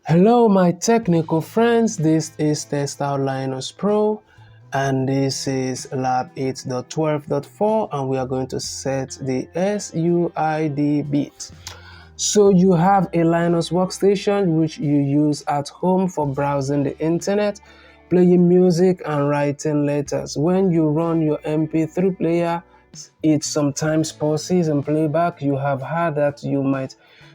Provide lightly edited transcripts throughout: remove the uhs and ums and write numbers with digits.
Hello my technical friends, this is TestOut Linus Pro and this is lab 8.12.4 and we are going to set the SUID bit. So you have a Linux workstation which you use at home for browsing the internet, playing music and writing letters. When you run your MP3 player, it sometimes pauses and playback. You have heard that you might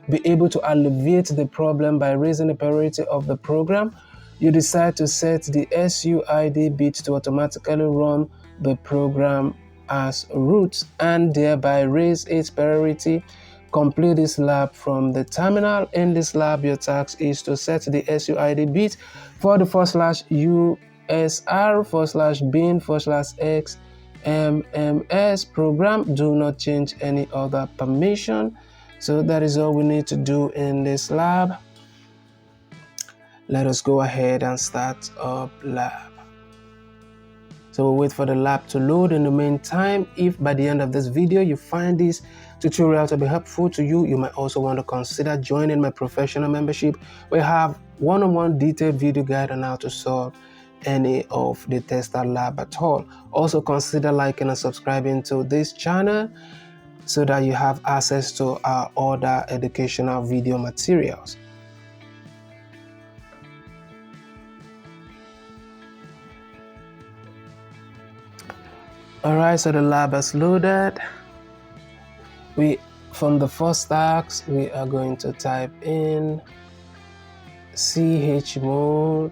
be able to alleviate the problem by raising the priority of the program. You decide to set the SUID bit to automatically run the program as root and thereby raise its priority. Complete this lab from the terminal. In this lab, your task is to set the SUID bit for the /usr/bin/x/mms program. Do not change any other permission. So that is all we need to do in this lab. Let us go ahead and start up lab. So we'll wait for the lab to load. In the meantime, if by the end of this video you find this tutorial to be helpful to you, you might also want to consider joining my professional membership. We have one-on-one detailed video guide on how to solve any of the TestOut lab at all. Also consider liking and subscribing to this channel so that you have access to our other educational video materials. Alright, so the lab has loaded. From the first task, we are going to type in chmod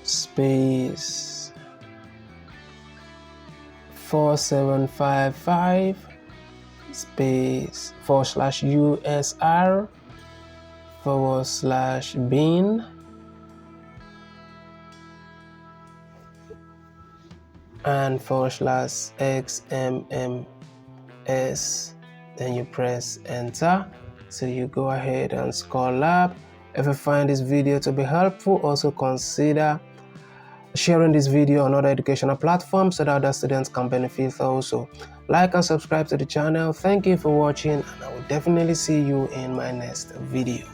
space 4755 space /usr/bin and /xmms, then you press enter. So you go ahead and score lab. If you find this video to be helpful, also consider sharing this video on other educational platforms so that other students can benefit also. Like and subscribe to the channel. Thank you for watching and I will definitely see you in my next video.